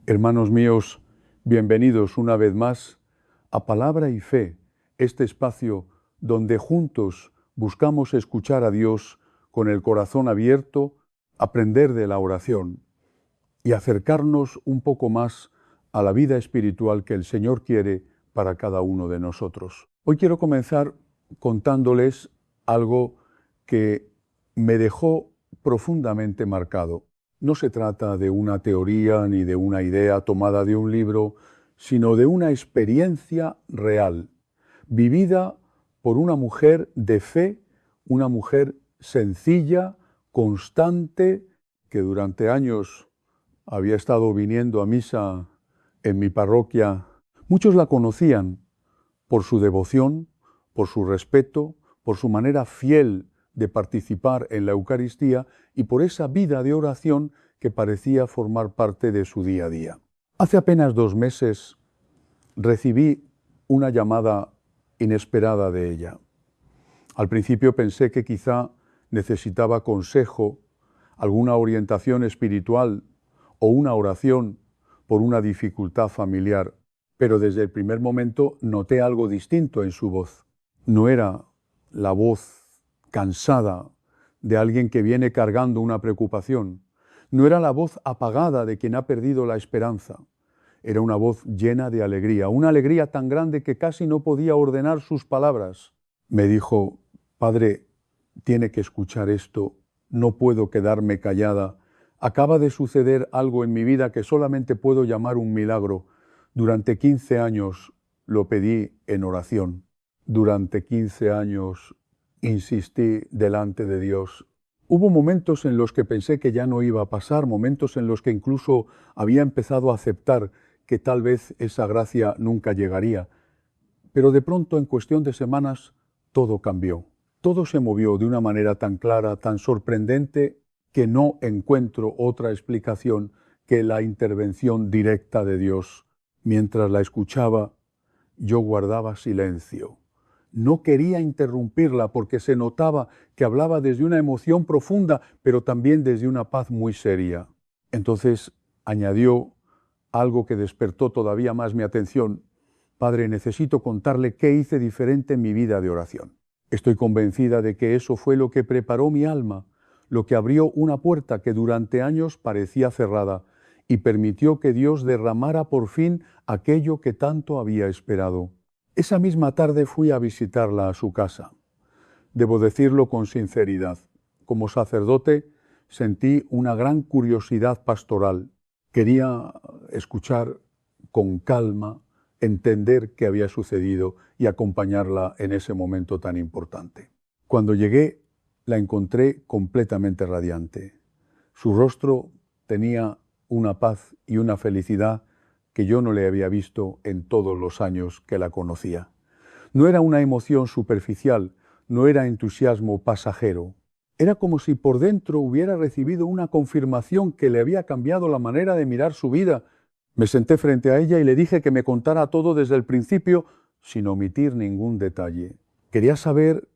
Hermanos míos, bienvenidos una vez más a Palabra y Fe, este espacio donde juntos buscamos escuchar a Dios con el corazón abierto, aprender de la oración y acercarnos un poco más a la vida espiritual que el Señor quiere para cada uno de nosotros. Hoy quiero comenzar contándoles algo que me dejó profundamente marcado. No se trata de una teoría ni de una idea tomada de un libro, sino de una experiencia real, vivida por una mujer de fe, una mujer sencilla, constante, que durante años había estado viniendo a misa en mi parroquia. Muchos la conocían por su devoción, por su respeto, por su manera fiel de participar en la Eucaristía y por esa vida de oración que parecía formar parte de su día a día. Hace apenas 2 meses recibí una llamada inesperada de ella. Al principio pensé que quizá necesitaba consejo, alguna orientación espiritual o una oración por una dificultad familiar, pero desde el primer momento noté algo distinto en su voz. No era la voz cansada de alguien que viene cargando una preocupación, no era la voz apagada de quien ha perdido la esperanza, era una voz llena de alegría, una alegría tan grande que casi no podía ordenar sus palabras. Me dijo: Padre, tiene que escuchar esto, no puedo quedarme callada. Acaba de suceder algo en mi vida que solamente puedo llamar un milagro. Durante 15 años lo pedí en oración. Durante 15 años insistí delante de Dios. Hubo momentos en los que pensé que ya no iba a pasar, momentos en los que incluso había empezado a aceptar que tal vez esa gracia nunca llegaría. Pero de pronto, en cuestión de semanas, todo cambió. Todo se movió de una manera tan clara, tan sorprendente, que no encuentro otra explicación que la intervención directa de Dios. Mientras la escuchaba, yo guardaba silencio. No quería interrumpirla porque se notaba que hablaba desde una emoción profunda, pero también desde una paz muy seria. Entonces añadió algo que despertó todavía más mi atención. Padre, necesito contarle qué hice diferente en mi vida de oración. Estoy convencida de que eso fue lo que preparó mi alma, lo que abrió una puerta que durante años parecía cerrada y permitió que Dios derramara por fin aquello que tanto había esperado. Esa misma tarde fui a visitarla a su casa. Debo decirlo con sinceridad. Como sacerdote sentí una gran curiosidad pastoral. Quería escuchar con calma, entender qué había sucedido y acompañarla en ese momento tan importante. Cuando llegué, la encontré completamente radiante. Su rostro tenía una paz y una felicidad que yo no le había visto en todos los años que la conocía. No era una emoción superficial, no era entusiasmo pasajero. Era como si por dentro hubiera recibido una confirmación que le había cambiado la manera de mirar su vida. Me senté frente a ella y le dije que me contara todo desde el principio, sin omitir ningún detalle. Quería saber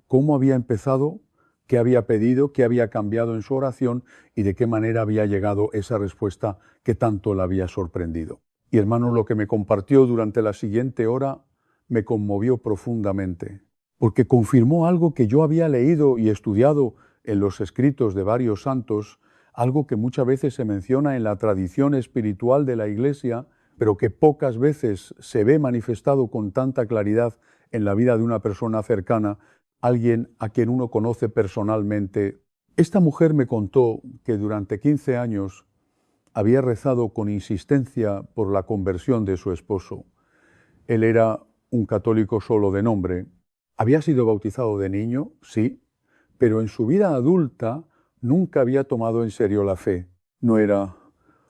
cómo había empezado, qué había pedido, qué había cambiado en su oración y de qué manera había llegado esa respuesta que tanto la había sorprendido. Y hermanos, lo que me compartió durante la siguiente hora me conmovió profundamente, porque confirmó algo que yo había leído y estudiado en los escritos de varios santos, algo que muchas veces se menciona en la tradición espiritual de la Iglesia, pero que pocas veces se ve manifestado con tanta claridad en la vida de una persona cercana, alguien a quien uno conoce personalmente. Esta mujer me contó que durante 15 años había rezado con insistencia por la conversión de su esposo. Él era un católico solo de nombre. Había sido bautizado de niño, sí, pero en su vida adulta nunca había tomado en serio la fe. No era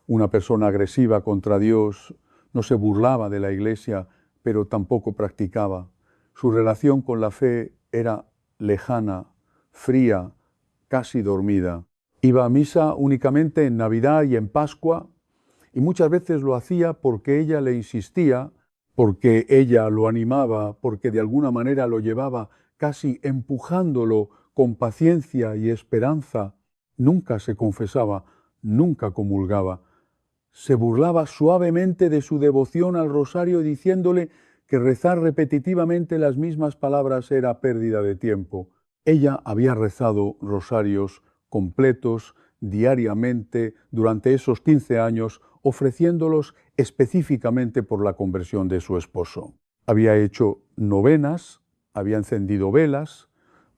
una persona agresiva contra Dios, no se burlaba de la Iglesia, pero tampoco practicaba. Su relación con la fe era lejana, fría, casi dormida. Iba a misa únicamente en Navidad y en Pascua, y muchas veces lo hacía porque ella le insistía, porque ella lo animaba, porque de alguna manera lo llevaba casi empujándolo con paciencia y esperanza. Nunca se confesaba, nunca comulgaba. se burlaba suavemente de su devoción al rosario, diciéndole que rezar repetitivamente las mismas palabras era pérdida de tiempo. Ella había rezado rosarios completos diariamente durante esos 15 años, ofreciéndolos específicamente por la conversión de su esposo. Había hecho novenas, había encendido velas,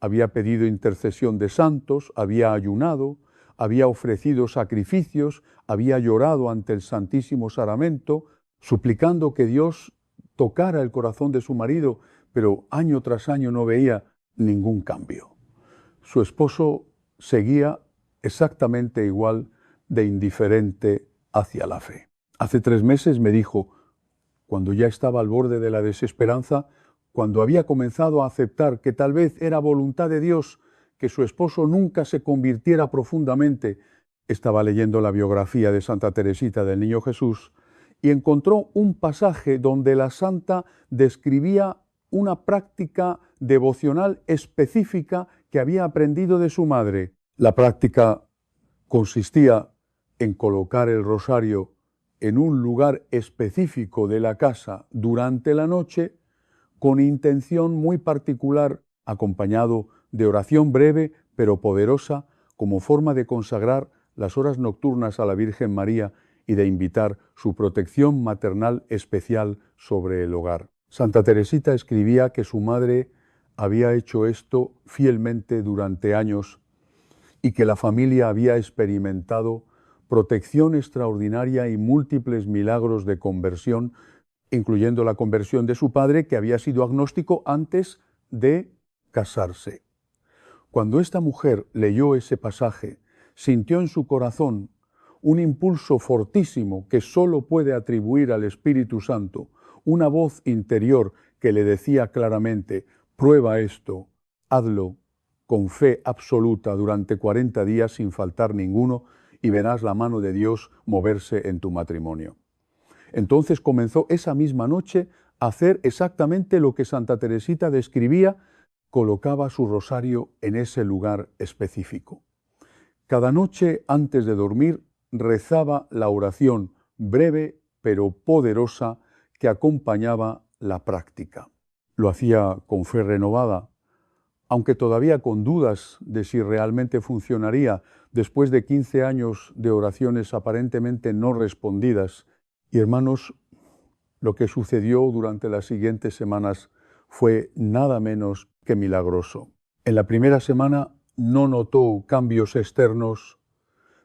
había pedido intercesión de santos, había ayunado, había ofrecido sacrificios, había llorado ante el Santísimo Sacramento, suplicando que Dios tocara el corazón de su marido, pero año tras año no veía ningún cambio. Su esposo seguía exactamente igual de indiferente hacia la fe. Hace 3 meses me dijo, cuando ya estaba al borde de la desesperanza, cuando había comenzado a aceptar que tal vez era voluntad de Dios que su esposo nunca se convirtiera profundamente, estaba leyendo la biografía de Santa Teresita del Niño Jesús y encontró un pasaje donde la santa describía una práctica devocional específica que había aprendido de su madre. La práctica consistía en colocar el rosario en un lugar específico de la casa durante la noche, con intención muy particular, acompañado de oración breve pero poderosa, como forma de consagrar las horas nocturnas a la Virgen María y de invitar su protección maternal especial sobre el hogar. Santa Teresita escribía que su madre había hecho esto fielmente durante años y que la familia había experimentado protección extraordinaria y múltiples milagros de conversión, incluyendo la conversión de su padre, que había sido agnóstico antes de casarse. Cuando esta mujer leyó ese pasaje, sintió en su corazón un impulso fortísimo que solo puede atribuir al Espíritu Santo, una voz interior que le decía claramente, prueba esto, hazlo con fe absoluta durante 40 días sin faltar ninguno y verás la mano de Dios moverse en tu matrimonio. Entonces comenzó esa misma noche a hacer exactamente lo que Santa Teresita describía, colocaba su rosario en ese lugar específico. Cada noche antes de dormir rezaba la oración breve pero poderosa que acompañaba la práctica. Lo hacía con fe renovada, aunque todavía con dudas de si realmente funcionaría después de 15 años de oraciones aparentemente no respondidas. Y hermanos, lo que sucedió durante las siguientes semanas fue nada menos que milagroso. En la primera semana no notó cambios externos,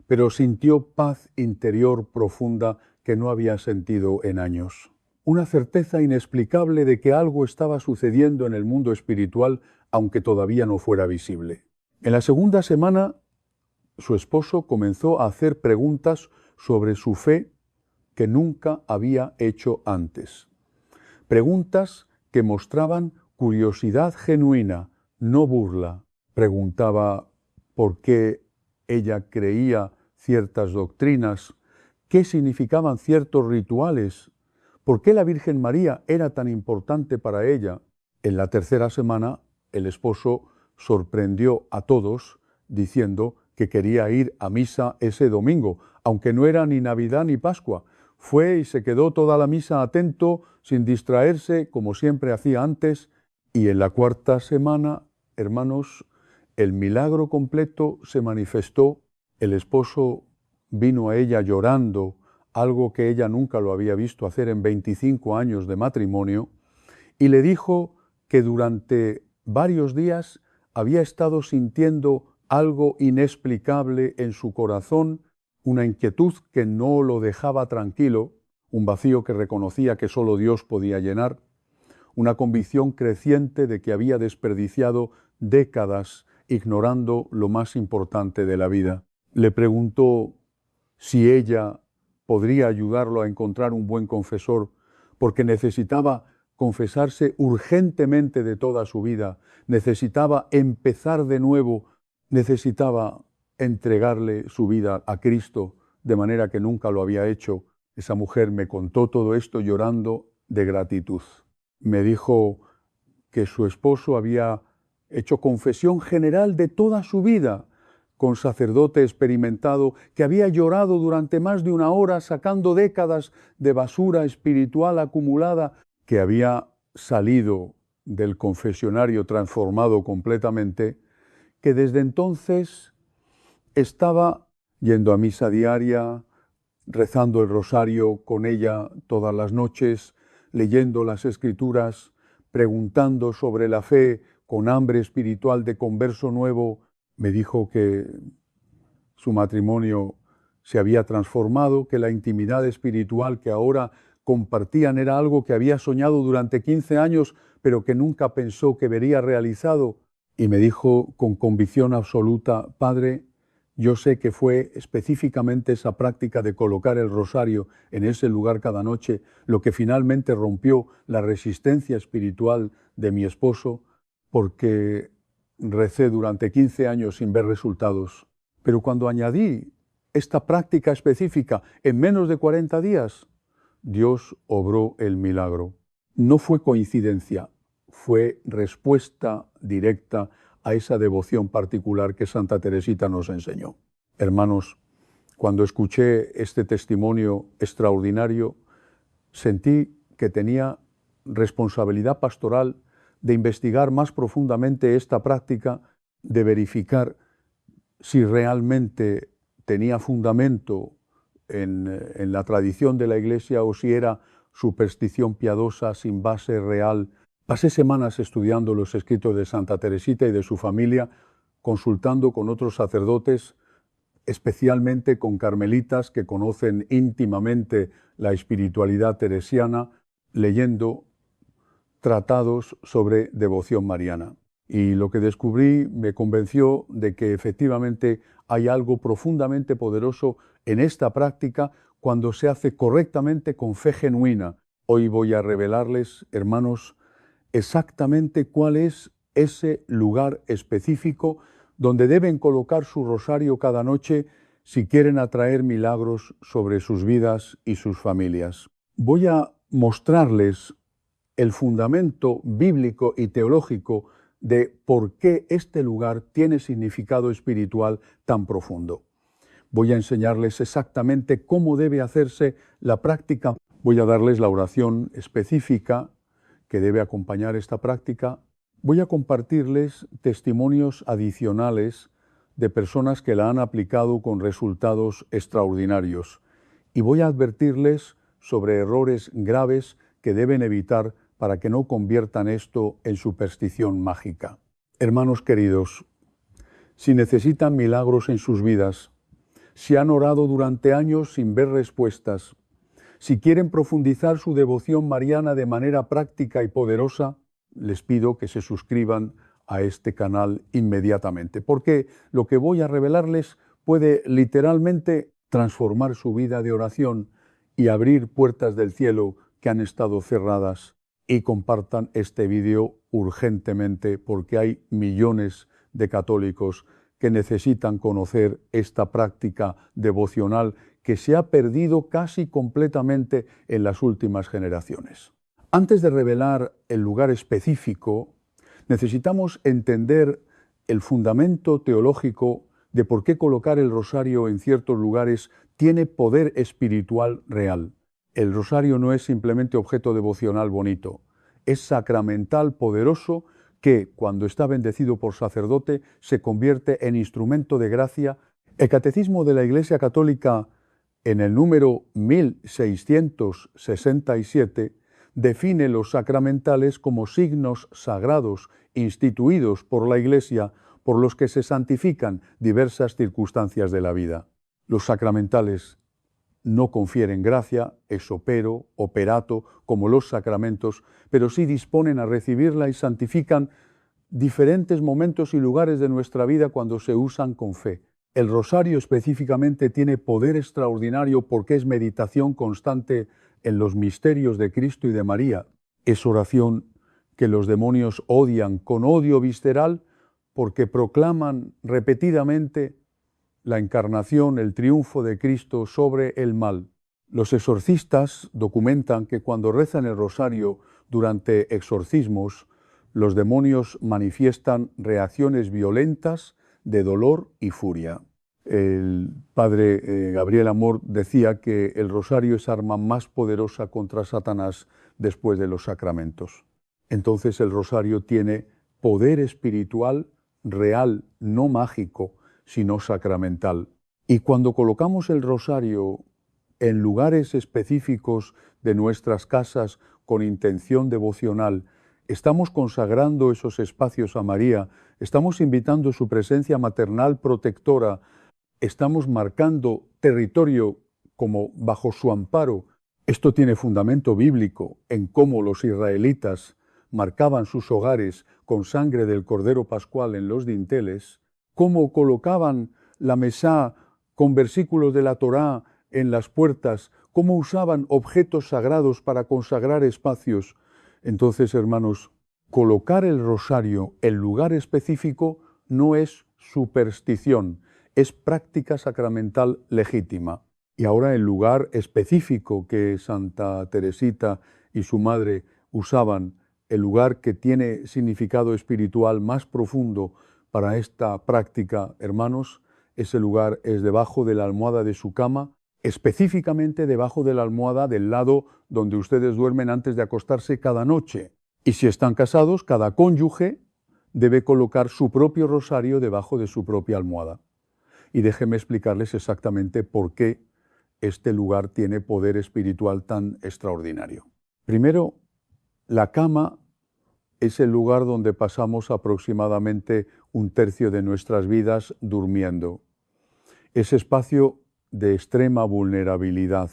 pero sintió paz interior profunda que no había sentido en años. Una certeza inexplicable de que algo estaba sucediendo en el mundo espiritual, aunque todavía no fuera visible. En la segunda semana, su esposo comenzó a hacer preguntas sobre su fe que nunca había hecho antes. Preguntas que mostraban curiosidad genuina, no burla. Preguntaba por qué ella creía ciertas doctrinas, qué significaban ciertos rituales, por qué la Virgen María era tan importante para ella. En la tercera semana, el esposo sorprendió a todos diciendo que quería ir a misa ese domingo, aunque no era ni Navidad ni Pascua. Fue y se quedó toda la misa atento, sin distraerse, como siempre hacía antes, y en la cuarta semana, hermanos, el milagro completo se manifestó. El esposo vino a ella llorando, algo que ella nunca lo había visto hacer en 25 años de matrimonio, y le dijo que durante varios días había estado sintiendo algo inexplicable en su corazón, una inquietud que no lo dejaba tranquilo, un vacío que reconocía que solo Dios podía llenar, una convicción creciente de que había desperdiciado décadas ignorando lo más importante de la vida. Le preguntó si ella podría ayudarlo a encontrar un buen confesor, porque necesitaba confesarse urgentemente de toda su vida, necesitaba empezar de nuevo, necesitaba entregarle su vida a Cristo de manera que nunca lo había hecho. Esa mujer me contó todo esto llorando de gratitud. Me dijo que su esposo había hecho confesión general de toda su vida, con sacerdote experimentado, que había llorado durante más de una hora sacando décadas de basura espiritual acumulada, que había salido del confesionario transformado completamente, que desde entonces estaba yendo a misa diaria, rezando el rosario con ella todas las noches, leyendo las Escrituras, preguntando sobre la fe con hambre espiritual de converso nuevo. Me dijo que su matrimonio se había transformado, que la intimidad espiritual que ahora compartían era algo que había soñado durante 15 años, pero que nunca pensó que vería realizado. Y me dijo con convicción absoluta: Padre, yo sé que fue específicamente esa práctica de colocar el rosario en ese lugar cada noche lo que finalmente rompió la resistencia espiritual de mi esposo, porque recé durante 15 años sin ver resultados. Pero cuando añadí esta práctica específica en menos de 40 días, Dios obró el milagro. No fue coincidencia, fue respuesta directa a esa devoción particular que Santa Teresita nos enseñó. Hermanos, cuando escuché este testimonio extraordinario, sentí que tenía responsabilidad pastoral de investigar más profundamente esta práctica, de verificar si realmente tenía fundamento en la tradición de la Iglesia o si era superstición piadosa sin base real. Pasé semanas estudiando los escritos de Santa Teresita y de su familia, consultando con otros sacerdotes, especialmente con carmelitas que conocen íntimamente la espiritualidad teresiana, leyendo tratados sobre devoción mariana. Y lo que descubrí me convenció de que efectivamente hay algo profundamente poderoso en esta práctica cuando se hace correctamente con fe genuina. Hoy voy a revelarles, hermanos, exactamente cuál es ese lugar específico donde deben colocar su rosario cada noche si quieren atraer milagros sobre sus vidas y sus familias. Voy a mostrarles el fundamento bíblico y teológico de por qué este lugar tiene significado espiritual tan profundo. Voy a enseñarles exactamente cómo debe hacerse la práctica. Voy a darles la oración específica que debe acompañar esta práctica. Voy a compartirles testimonios adicionales de personas que la han aplicado con resultados extraordinarios. Y voy a advertirles sobre errores graves que deben evitar para que no conviertan esto en superstición mágica. Hermanos queridos, si necesitan milagros en sus vidas, si han orado durante años sin ver respuestas, si quieren profundizar su devoción mariana de manera práctica y poderosa, les pido que se suscriban a este canal inmediatamente, porque lo que voy a revelarles puede literalmente transformar su vida de oración y abrir puertas del cielo que han estado cerradas. Y compartan este vídeo urgentemente porque hay millones de católicos que necesitan conocer esta práctica devocional que se ha perdido casi completamente en las últimas generaciones. Antes de revelar el lugar específico, necesitamos entender el fundamento teológico de por qué colocar el rosario en ciertos lugares tiene poder espiritual real. El rosario no es simplemente objeto devocional bonito, es sacramental poderoso que, cuando está bendecido por sacerdote, se convierte en instrumento de gracia. El Catecismo de la Iglesia Católica, en el número 1667, define los sacramentales como signos sagrados instituidos por la Iglesia por los que se santifican diversas circunstancias de la vida. Los sacramentales no confieren gracia, ex opero, operato, como los sacramentos, pero sí disponen a recibirla y santifican diferentes momentos y lugares de nuestra vida cuando se usan con fe. El rosario específicamente tiene poder extraordinario porque es meditación constante en los misterios de Cristo y de María. Es oración que los demonios odian con odio visceral porque proclaman repetidamente la encarnación, el triunfo de Cristo sobre el mal. Los exorcistas documentan que cuando rezan el rosario durante exorcismos, los demonios manifiestan reacciones violentas de dolor y furia. El padre Gabriel Amor decía que el rosario es arma más poderosa contra Satanás después de los sacramentos. Entonces el rosario tiene poder espiritual real, no mágico, sino sacramental. Y cuando colocamos el rosario en lugares específicos de nuestras casas con intención devocional, estamos consagrando esos espacios a María, estamos invitando su presencia maternal protectora, estamos marcando territorio como bajo su amparo. Esto tiene fundamento bíblico en cómo los israelitas marcaban sus hogares con sangre del Cordero Pascual en los dinteles, cómo colocaban la mesá con versículos de la Torá en las puertas, cómo usaban objetos sagrados para consagrar espacios. Entonces, hermanos, colocar el rosario en lugar específico no es superstición, es práctica sacramental legítima. Y ahora el lugar específico que Santa Teresita y su madre usaban, el lugar que tiene significado espiritual más profundo para esta práctica, hermanos, ese lugar es debajo de la almohada de su cama, específicamente debajo de la almohada del lado donde ustedes duermen antes de acostarse cada noche. Y si están casados, cada cónyuge debe colocar su propio rosario debajo de su propia almohada. Y déjenme explicarles exactamente por qué este lugar tiene poder espiritual tan extraordinario. Primero, la cama es el lugar donde pasamos aproximadamente un tercio de nuestras vidas durmiendo. Es espacio de extrema vulnerabilidad,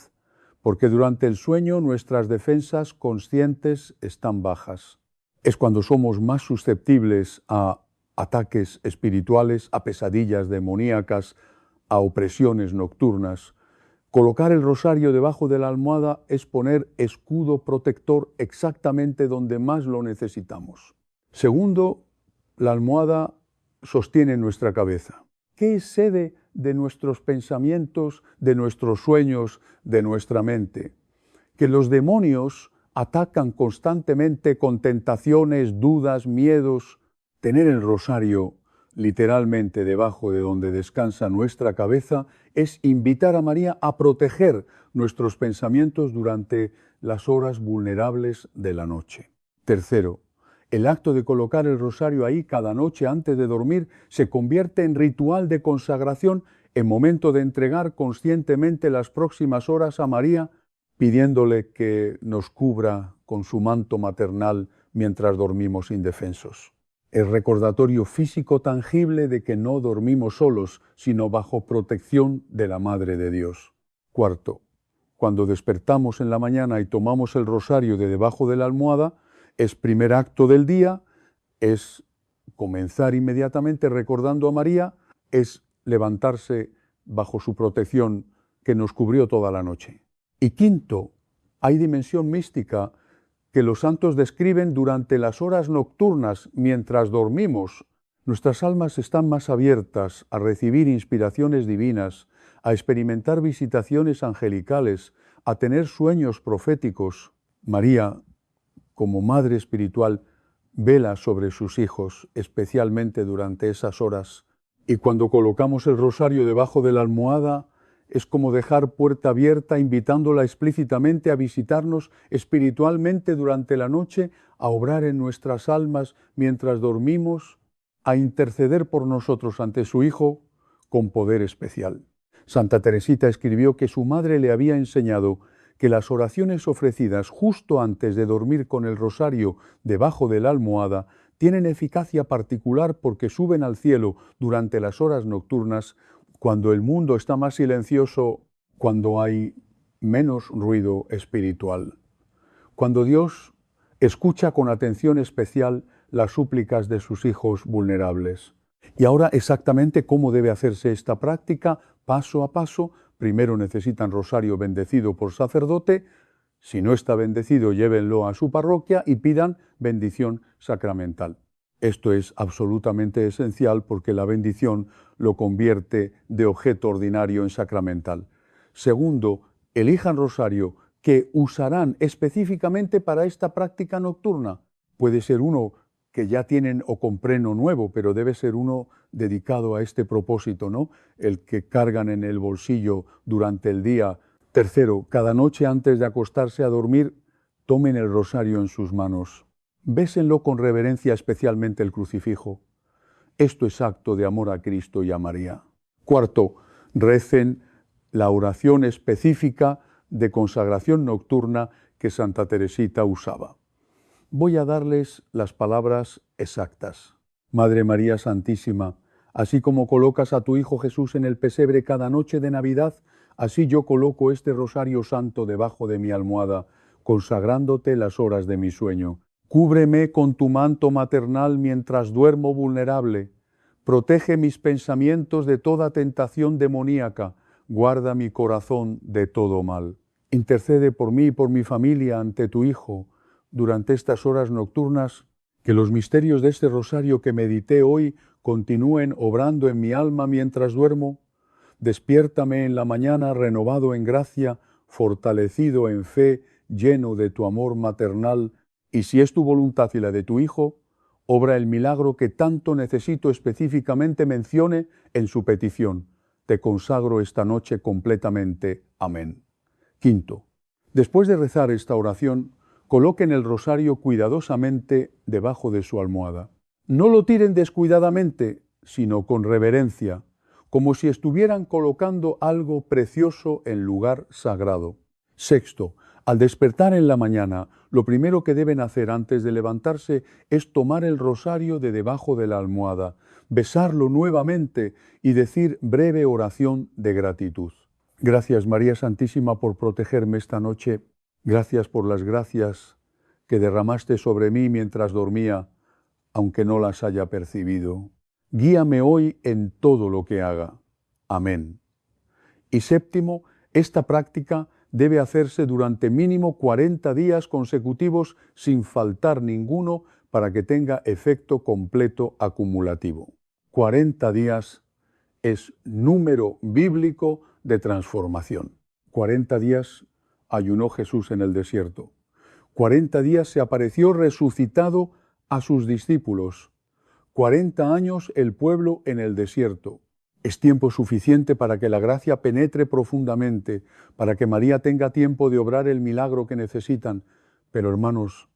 porque durante el sueño nuestras defensas conscientes están bajas. Es cuando somos más susceptibles a ataques espirituales, a pesadillas demoníacas, a opresiones nocturnas. Colocar el rosario debajo de la almohada es poner escudo protector exactamente donde más lo necesitamos. Segundo, la almohada sostiene nuestra cabeza. ¿Qué es sede de nuestros pensamientos, de nuestros sueños, de nuestra mente? Que los demonios atacan constantemente con tentaciones, dudas, miedos. Tener el rosario literalmente debajo de donde descansa nuestra cabeza es invitar a María a proteger nuestros pensamientos durante las horas vulnerables de la noche. Tercero, el acto de colocar el rosario ahí cada noche antes de dormir se convierte en ritual de consagración en momento de entregar conscientemente las próximas horas a María, pidiéndole que nos cubra con su manto maternal mientras dormimos indefensos. El recordatorio físico tangible de que no dormimos solos, sino bajo protección de la Madre de Dios. Cuarto, cuando despertamos en la mañana y tomamos el rosario de debajo de la almohada, es primer acto del día, es comenzar inmediatamente recordando a María, es levantarse bajo su protección que nos cubrió toda la noche. Y quinto, hay dimensión mística que los santos describen durante las horas nocturnas mientras dormimos. Nuestras almas están más abiertas a recibir inspiraciones divinas, a experimentar visitaciones angelicales, a tener sueños proféticos. María, como madre espiritual, vela sobre sus hijos, especialmente durante esas horas. Y cuando colocamos el rosario debajo de la almohada, es como dejar puerta abierta, invitándola explícitamente a visitarnos espiritualmente durante la noche, a obrar en nuestras almas mientras dormimos, a interceder por nosotros ante su Hijo con poder especial. Santa Teresita escribió que su madre le había enseñado que las oraciones ofrecidas justo antes de dormir con el rosario debajo de la almohada tienen eficacia particular porque suben al cielo durante las horas nocturnas, cuando el mundo está más silencioso, cuando hay menos ruido espiritual. Cuando Dios escucha con atención especial las súplicas de sus hijos vulnerables. Y ahora exactamente cómo debe hacerse esta práctica, paso a paso. Primero necesitan rosario bendecido por sacerdote. Si no está bendecido, llévenlo a su parroquia y pidan bendición sacramental. Esto es absolutamente esencial porque la bendición lo convierte de objeto ordinario en sacramental. Segundo, elijan rosario que usarán específicamente para esta práctica nocturna. Puede ser uno que ya tienen o compreno nuevo, pero debe ser uno dedicado a este propósito, ¿no? El que cargan en el bolsillo durante el día. Tercero, cada noche antes de acostarse a dormir, tomen el rosario en sus manos. Bésenlo con reverencia, especialmente el crucifijo. Esto es acto de amor a Cristo y a María. Cuarto, recen la oración específica de consagración nocturna que Santa Teresita usaba. Voy a darles las palabras exactas. Madre María Santísima, así como colocas a tu Hijo Jesús en el pesebre cada noche de Navidad, así yo coloco este rosario santo debajo de mi almohada, consagrándote las horas de mi sueño. Cúbreme con tu manto maternal mientras duermo vulnerable. Protege mis pensamientos de toda tentación demoníaca. Guarda mi corazón de todo mal. Intercede por mí y por mi familia ante tu Hijo durante estas horas nocturnas, que los misterios de este rosario que medité hoy continúen obrando en mi alma mientras duermo. Despiértame en la mañana renovado en gracia, fortalecido en fe, lleno de tu amor maternal, y si es tu voluntad y la de tu Hijo, obra el milagro que tanto necesito específicamente mencione en su petición. Te consagro esta noche completamente. Amén. Quinto, después de rezar esta oración, coloquen el rosario cuidadosamente debajo de su almohada. No lo tiren descuidadamente, sino con reverencia, como si estuvieran colocando algo precioso en lugar sagrado. Sexto, al despertar en la mañana, lo primero que deben hacer antes de levantarse es tomar el rosario de debajo de la almohada, besarlo nuevamente y decir breve oración de gratitud. Gracias, María Santísima, por protegerme esta noche. Gracias por las gracias que derramaste sobre mí mientras dormía, aunque no las haya percibido. Guíame hoy en todo lo que haga. Amén. Y séptimo, esta práctica debe hacerse durante mínimo 40 días consecutivos sin faltar ninguno para que tenga efecto completo acumulativo. 40 días es número bíblico de transformación. 40 días ayunó Jesús en el desierto. 40 días se apareció resucitado a sus discípulos. 40 años el pueblo en el desierto. Es tiempo suficiente para que la gracia penetre profundamente, para que María tenga tiempo de obrar el milagro que necesitan. Pero, hermanos,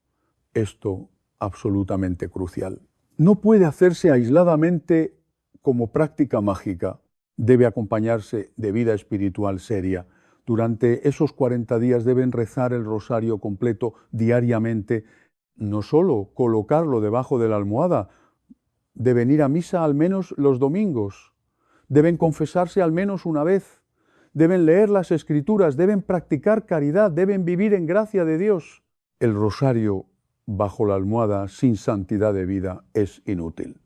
esto absolutamente crucial. No puede hacerse aisladamente como práctica mágica. Debe acompañarse de vida espiritual seria. Durante esos 40 días deben rezar el rosario completo diariamente, no solo colocarlo debajo de la almohada, deben ir a misa al menos los domingos, deben confesarse al menos una vez, deben leer las Escrituras, deben practicar caridad, deben vivir en gracia de Dios. El rosario bajo la almohada sin santidad de vida es inútil.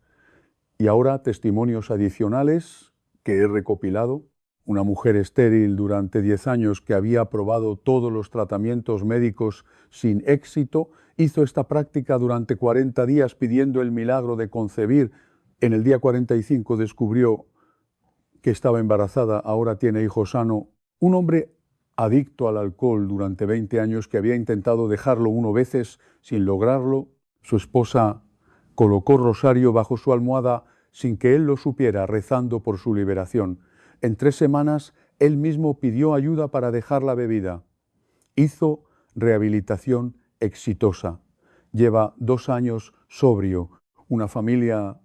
Y ahora testimonios adicionales que he recopilado. Una mujer estéril durante 10 años que había probado todos los tratamientos médicos sin éxito, hizo esta práctica durante 40 días pidiendo el milagro de concebir. En el día 45 descubrió que estaba embarazada, ahora tiene hijo sano. Un hombre adicto al alcohol durante 20 años que había intentado dejarlo 1 veces sin lograrlo, su esposa colocó rosario bajo su almohada sin que él lo supiera, rezando por su liberación. En 3 semanas, él mismo pidió ayuda para dejar la bebida. Hizo rehabilitación exitosa. Lleva 2 años sobrio, una familia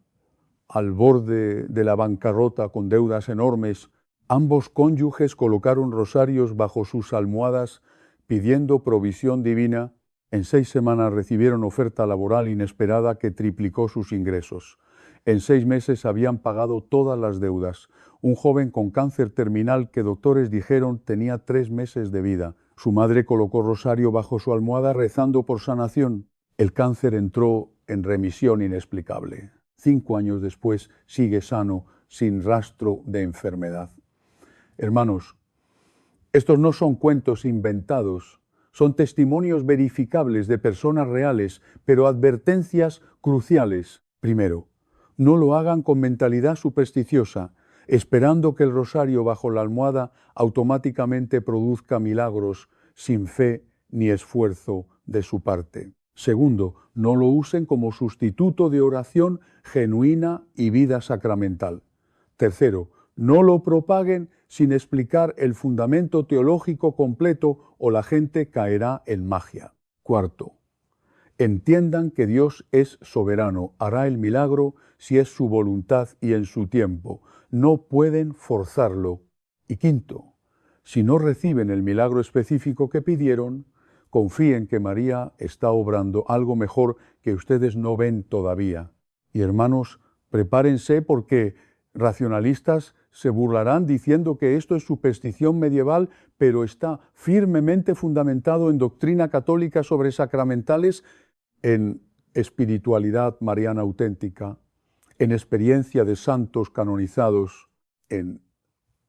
al borde de la bancarrota con deudas enormes. Ambos cónyuges colocaron rosarios bajo sus almohadas pidiendo provisión divina. En 6 semanas recibieron oferta laboral inesperada que triplicó sus ingresos. En 6 meses habían pagado todas las deudas. Un joven con cáncer terminal que doctores dijeron tenía 3 meses de vida. Su madre colocó rosario bajo su almohada rezando por sanación. El cáncer entró en remisión inexplicable. 5 años después sigue sano, sin rastro de enfermedad. Hermanos, estos no son cuentos inventados, son testimonios verificables de personas reales, pero advertencias cruciales. Primero, no lo hagan con mentalidad supersticiosa, esperando que el rosario bajo la almohada automáticamente produzca milagros sin fe ni esfuerzo de su parte. Segundo, no lo usen como sustituto de oración genuina y vida sacramental. Tercero, no lo propaguen sin explicar el fundamento teológico completo o la gente caerá en magia. Cuarto, entiendan que Dios es soberano, hará el milagro si es su voluntad y en su tiempo. No pueden forzarlo. Y quinto, si no reciben el milagro específico que pidieron, confíen que María está obrando algo mejor que ustedes no ven todavía. Y hermanos, prepárense porque racionalistas se burlarán diciendo que esto es superstición medieval, pero está firmemente fundamentado en doctrina católica sobre sacramentales, en espiritualidad mariana auténtica, en experiencia de santos canonizados, en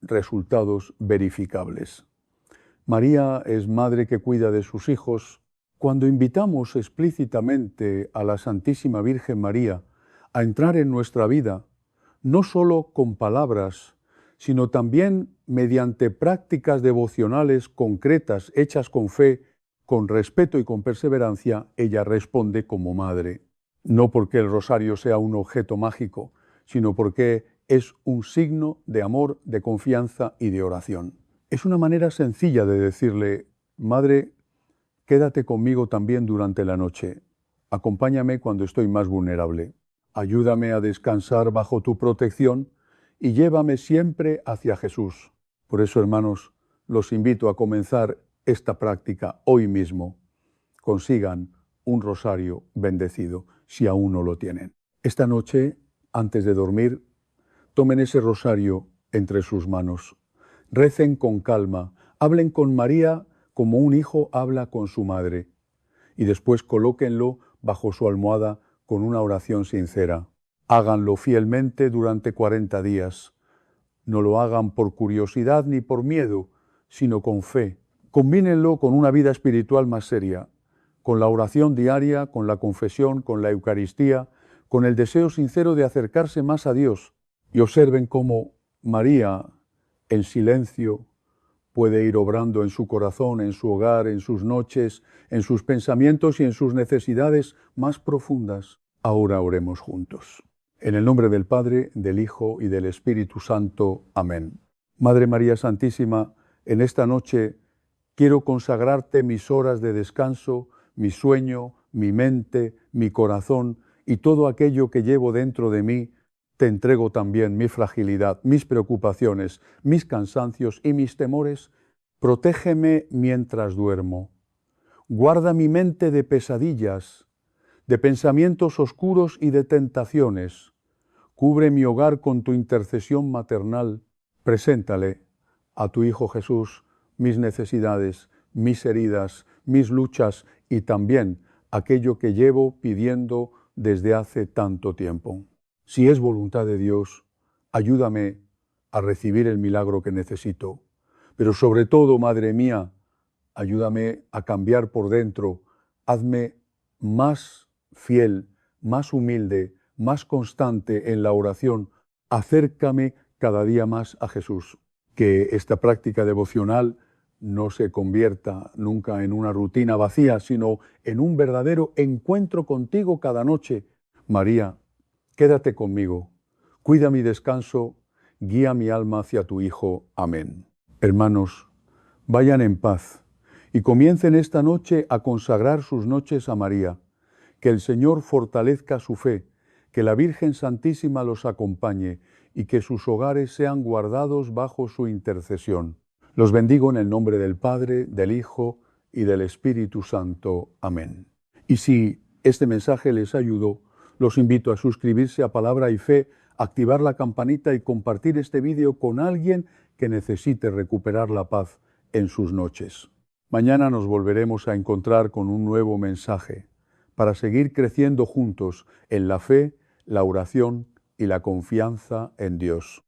resultados verificables. María es madre que cuida de sus hijos. Cuando invitamos explícitamente a la Santísima Virgen María a entrar en nuestra vida, no solo con palabras, sino también mediante prácticas devocionales concretas hechas con fe, con respeto y con perseverancia, ella responde como madre. No porque el rosario sea un objeto mágico, sino porque es un signo de amor, de confianza y de oración. Es una manera sencilla de decirle, Madre, quédate conmigo también durante la noche. Acompáñame cuando estoy más vulnerable. Ayúdame a descansar bajo tu protección y llévame siempre hacia Jesús. Por eso, hermanos, los invito a comenzar esta práctica hoy mismo. Consigan un rosario bendecido, si aún no lo tienen. Esta noche, antes de dormir, tomen ese rosario entre sus manos. Recen con calma, hablen con María como un hijo habla con su madre, y después colóquenlo bajo su almohada con una oración sincera. Háganlo fielmente durante 40 días. No lo hagan por curiosidad ni por miedo, sino con fe. Combínenlo con una vida espiritual más seria, con la oración diaria, con la confesión, con la Eucaristía, con el deseo sincero de acercarse más a Dios. Y observen cómo María, en silencio, puede ir obrando en su corazón, en su hogar, en sus noches, en sus pensamientos y en sus necesidades más profundas. Ahora oremos juntos. En el nombre del Padre, del Hijo y del Espíritu Santo. Amén. Madre María Santísima, en esta noche quiero consagrarte mis horas de descanso, mi sueño, mi mente, mi corazón y todo aquello que llevo dentro de mí. Te entrego también mi fragilidad, mis preocupaciones, mis cansancios y mis temores. Protégeme mientras duermo. Guarda mi mente de pesadillas, de pensamientos oscuros y de tentaciones. Cubre mi hogar con tu intercesión maternal. Preséntale a tu Hijo Jesús mis necesidades, mis heridas, mis luchas y también aquello que llevo pidiendo desde hace tanto tiempo. Si es voluntad de Dios, ayúdame a recibir el milagro que necesito. Pero sobre todo, Madre mía, ayúdame a cambiar por dentro. Hazme más fiel, más humilde, más constante en la oración. Acércame cada día más a Jesús. Que esta práctica devocional no se convierta nunca en una rutina vacía, sino en un verdadero encuentro contigo cada noche. María, quédate conmigo, cuida mi descanso, guía mi alma hacia tu Hijo. Amén. Hermanos, vayan en paz y comiencen esta noche a consagrar sus noches a María. Que el Señor fortalezca su fe, que la Virgen Santísima los acompañe y que sus hogares sean guardados bajo su intercesión. Los bendigo en el nombre del Padre, del Hijo y del Espíritu Santo. Amén. Y si este mensaje les ayudó, los invito a suscribirse a Palabra y Fe, activar la campanita y compartir este vídeo con alguien que necesite recuperar la paz en sus noches. Mañana nos volveremos a encontrar con un nuevo mensaje para seguir creciendo juntos en la fe, la oración y la confianza en Dios.